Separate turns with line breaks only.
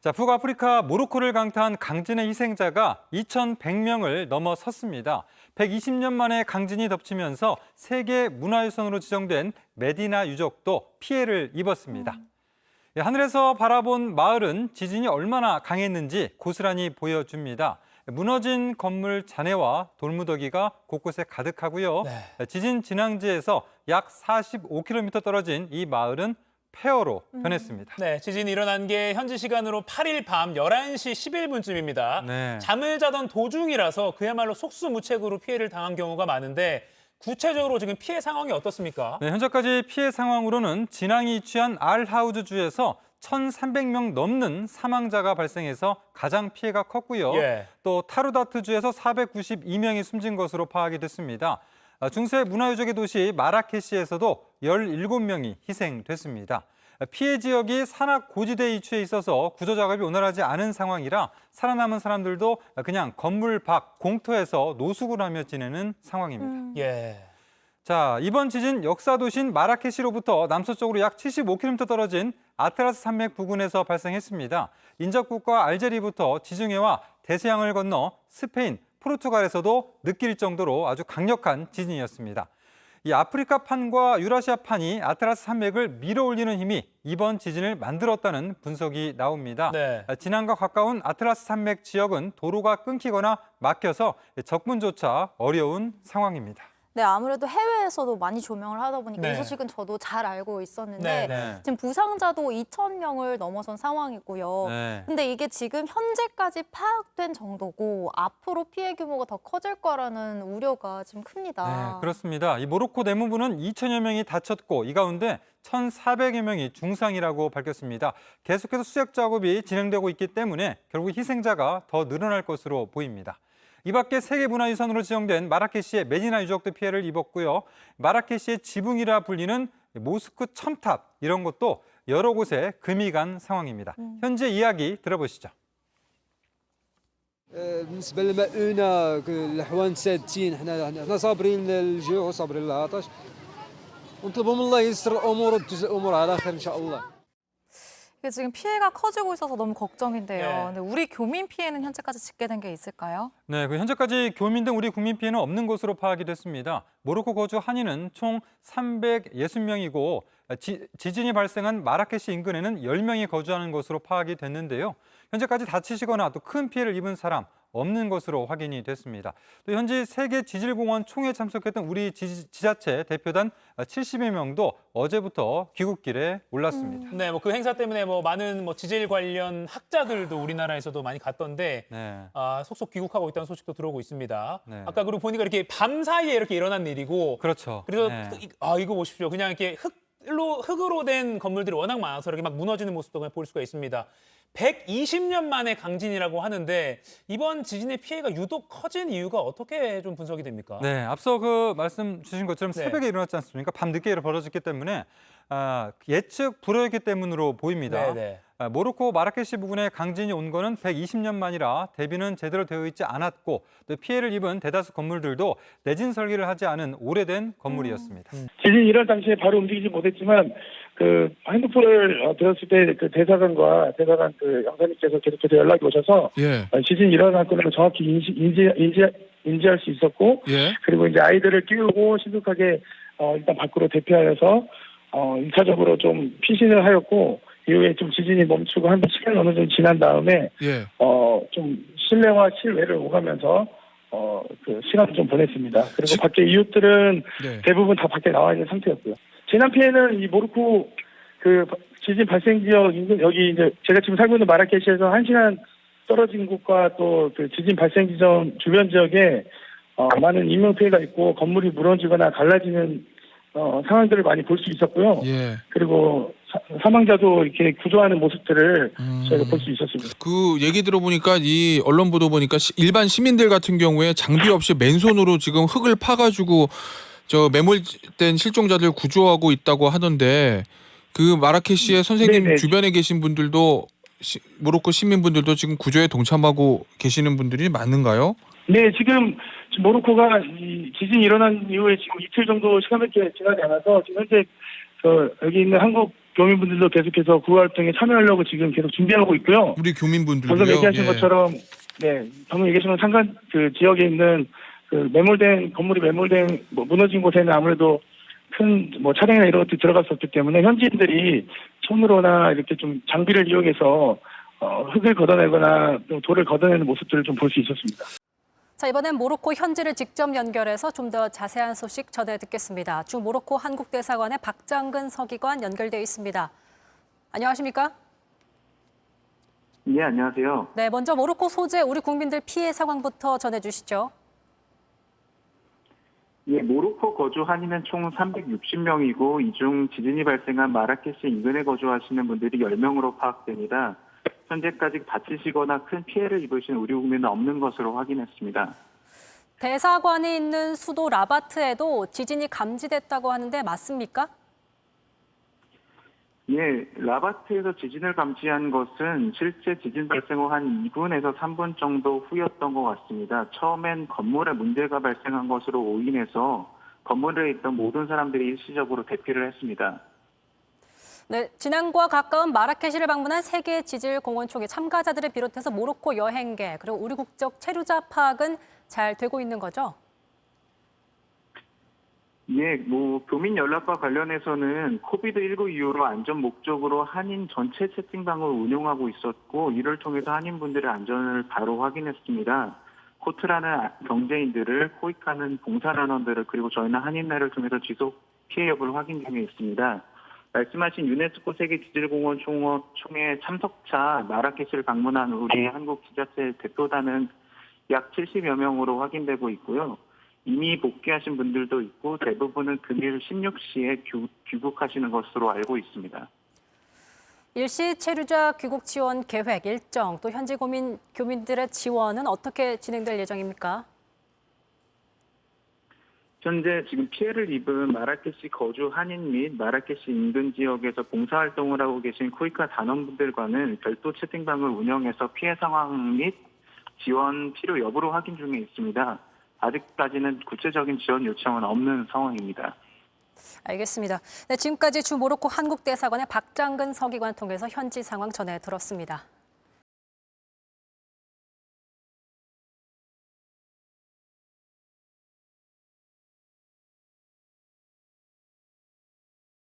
자, 북아프리카 모로코를 강타한 강진의 희생자가 2,100명을 넘어섰습니다. 120년 만에 강진이 덮치면서 세계 문화유산으로 지정된 메디나 유적도 피해를 입었습니다. 하늘에서 바라본 마을은 지진이 얼마나 강했는지 고스란히 보여줍니다. 무너진 건물 잔해와 돌무더기가 곳곳에 가득하고요.
네.
지진 진앙지에서 약 45km 떨어진 이 마을은 폐허로 변했습니다.
네, 지진이 일어난 게 현지 시간으로 8일 밤 11시 11분쯤입니다.
네.
잠을 자던 도중이라서 그야말로 속수무책으로 피해를 당한 경우가 많은데 구체적으로 지금 피해 상황이 어떻습니까?
네, 현재까지 피해 상황으로는 진앙이 취한 알하우즈주에서 1,300명 넘는 사망자가 발생해서 가장 피해가 컸고요.
예.
또 타루다트주에서 492명이 숨진 것으로 파악이 됐습니다. 중세 문화유적의 도시 마라케시에서도 17명이 희생됐습니다. 피해 지역이 산악 고지대에 위치해 있어서 구조 작업이 원활하지 않은 상황이라 살아남은 사람들도 그냥 건물 밖 공터에서 노숙을 하며 지내는 상황입니다.
예.
자, 이번 지진 역사 도시인 마라케시로부터 남서쪽으로 약 75km 떨어진 아트라스 산맥 부근에서 발생했습니다. 인접국가 알제리부터 지중해와 대서양을 건너 스페인, 포르투갈에서도 느낄 정도로 아주 강력한 지진이었습니다. 이 아프리카판과 유라시아판이 아트라스 산맥을 밀어올리는 힘이 이번 지진을 만들었다는 분석이 나옵니다.
네.
진앙과 가까운 아트라스 산맥 지역은 도로가 끊기거나 막혀서 접근조차 어려운 상황입니다.
네, 아무래도 해외에서도 많이 조명을 하다 보니까
네.
이 소식은 저도 잘 알고 있었는데
네.
지금 부상자도 2,000명을 넘어선 상황이고요.
네.
근데 이게 지금 현재까지 파악된 정도고 앞으로 피해 규모가 더 커질 거라는 우려가 지금 큽니다.
네, 그렇습니다. 이 모로코 내무부는 2천여 명이 다쳤고 이 가운데 1,400여 명이 중상이라고 밝혔습니다. 계속해서 수색 작업이 진행되고 있기 때문에 결국 희생자가 더 늘어날 것으로 보입니다. 이 밖에 세계문화유산으로 지정된 마라케시의 메디나 유적도 피해를 입었고요. 마라케시의 지붕이라 불리는 모스크 첨탑 이런 것도 여러 곳에 금이 간 상황입니다. 현재 이야기 들어보시죠.
بالنسبه للمؤونه الاحوال سادتين حنا صابرين للجوع وصابرين للعطش ونطلبوا من الله ييسر الامور وتجزي الامور على خير ان شاء الله.
이게 지금 피해가 커지고 있어서 너무 걱정인데요.
네.
근데 우리 교민 피해는 현재까지 집계된 게 있을까요?
네, 현재까지 교민 등 우리 국민 피해는 없는 것으로 파악이 됐습니다. 모로코 거주 한인은 총 360명이고 지진이 발생한 마라케시 인근에는 10명이 거주하는 것으로 파악이 됐는데요. 현재까지 다치시거나 또 큰 피해를 입은 사람 없는 것으로 확인이 됐습니다. 또 현지 세계지질공원 총회에 참석했던 우리 지자체 대표단 70여 명도 어제부터 귀국길에 올랐습니다.
네, 그 행사 때문에 많은 지질 관련 학자들도 우리나라에서도 많이 갔던데
네.
속속 귀국하고 있다는 소식도 들어오고 있습니다.
네.
아까 그리고 보니까 이렇게 밤 사이에 이렇게 일어난 일이고
그렇죠.
그래서
네.
이거 보십시오. 그냥 이렇게 흙으로 된 건물들이 워낙 많아서 이렇게 막 무너지는 모습도 그냥 볼 수가 있습니다. 120년 만에 강진이라고 하는데 이번 지진의 피해가 유독 커진 이유가 어떻게 좀 분석이 됩니까?
네, 앞서 그 말씀 주신 것처럼
네.
새벽에 일어났지 않습니까? 밤 늦게 벌어졌기 때문에 예측 불허였기 때문으로 보입니다.
네.
모로코 마라케시 부근에 강진이 온 거는 120년 만이라 대비는 제대로 되어 있지 않았고 또 피해를 입은 대다수 건물들도 내진 설계를 하지 않은 오래된 건물이었습니다.
지진이 일어날 당시에 바로 움직이지 못했지만 핸드폰을 들었을 때 대사관 영사님께서 계속해서 연락이 오셔서 지진이 일어날 거를 정확히 인지할 수 있었고 그리고 이제 아이들을 끼우고 신속하게 일단 밖으로 대피하여서 1차적으로 좀 피신을 하였고 이후에 좀 지진이 멈추고 한 시간이 어느 정도 지난 다음에 좀 실내와 실외를 오가면서 시간을 좀 보냈습니다. 그리고 밖에 이웃들은 대부분 다 밖에 나와 있는 상태였고요. 재난 피해는 이 모로코 지진 발생 지역 인근 여기 이제 제가 지금 살고 있는 마라케시에서 1시간 떨어진 곳과 또 지진 발생 지점 주변 지역에 많은 인명 피해가 있고 건물이 무너지거나 갈라지는 상황들을 많이 볼 수 있었고요. 그리고 사망자도 이렇게 구조하는 모습들을 저희가 볼 수 있었습니다.
그 얘기 들어보니까 이 언론 보도 보니까 일반 시민들 같은 경우에 장비 없이 맨손으로 지금 흙을 파가지고 매몰된 실종자들 구조하고 있다고 하던데 그 마라케시의 선생님
네네.
주변에 계신 분들도 모로코 시민분들도 지금 구조에 동참하고 계시는 분들이 많은가요?
네, 지금 모로코가 이 지진이 일어난 이후에 지금 이틀 정도 시간밖에 지나지 않아서 지금 현재 여기 있는 한국 교민분들도 계속해서 구호 활동에 참여하려고 지금 계속 준비하고 있고요.
우리 교민분들도요.
방금 얘기하신
예.
것처럼, 방금 얘기하신 상간 그 지역에 있는 그 건물이 매몰된 무너진 곳에는 아무래도 큰 차량이나 이런 것들이 들어갈 수 없기 때문에 현지인들이 손으로나 이렇게 좀 장비를 이용해서 흙을 걷어내거나 또 돌을 걷어내는 모습들을 좀 볼 수 있었습니다.
자, 이번엔 모로코 현지를 직접 연결해서 좀 더 자세한 소식 전해 듣겠습니다. 주 모로코 한국대사관의 박장근 서기관 연결돼 있습니다. 안녕하십니까?
예, 안녕하세요.
네, 먼저 모로코 소재 우리 국민들 피해 상황부터 전해 주시죠.
예, 모로코 거주 한인은 총 360명이고 이 중 지진이 발생한 마라케시 인근에 거주하시는 분들이 10명으로 파악됩니다. 현재까지 다치시거나 큰 피해를 입으신 우리 국민은 없는 것으로 확인했습니다.
대사관이 있는 수도 라바트에도 지진이 감지됐다고 하는데 맞습니까?
예, 라바트에서 지진을 감지한 것은 실제 지진 발생 후 한 2분에서 3분 정도 후였던 것 같습니다. 처음엔 건물에 문제가 발생한 것으로 오인해서 건물에 있던 모든 사람들이 일시적으로 대피를 했습니다.
네, 진앙과 가까운 마라케시를 방문한 세계 지질 공원 총회 참가자들을 비롯해서 모로코 여행객 그리고 우리 국적 체류자 파악은 잘 되고 있는 거죠?
예, 교민 연락과 관련해서는 코비드19 이후로 안전 목적으로 한인 전체 채팅방을 운영하고 있었고 이를 통해서 한인분들의 안전을 바로 확인했습니다. 코트라는 경제인들을, 코이카는 봉사단원들을 그리고 저희는 한인날을 통해서 지속 피해 여부를 확인 중에 있습니다. 말씀하신 유네스코 세계지질공원 총회 참석차 마라케시를 방문한 우리 한국 지자체 대표단은 약 70여 명으로 확인되고 있고요. 이미 복귀하신 분들도 있고 대부분은 금일 16시에 귀국하시는 것으로 알고 있습니다.
일시 체류자 귀국 지원 계획, 일정, 또 현지 교민들의 지원은 어떻게 진행될 예정입니까?
현재 지금 피해를 입은 마라케시 거주 한인 및 마라케시 인근 지역에서 봉사활동을 하고 계신 코이카 단원분들과는 별도 채팅방을 운영해서 피해 상황 및 지원 필요 여부를 확인 중에 있습니다. 아직까지는 구체적인 지원 요청은 없는 상황입니다.
알겠습니다. 네, 지금까지 주 모로코 한국대사관의 박장근 서기관 통해서 현지 상황 전해 들었습니다.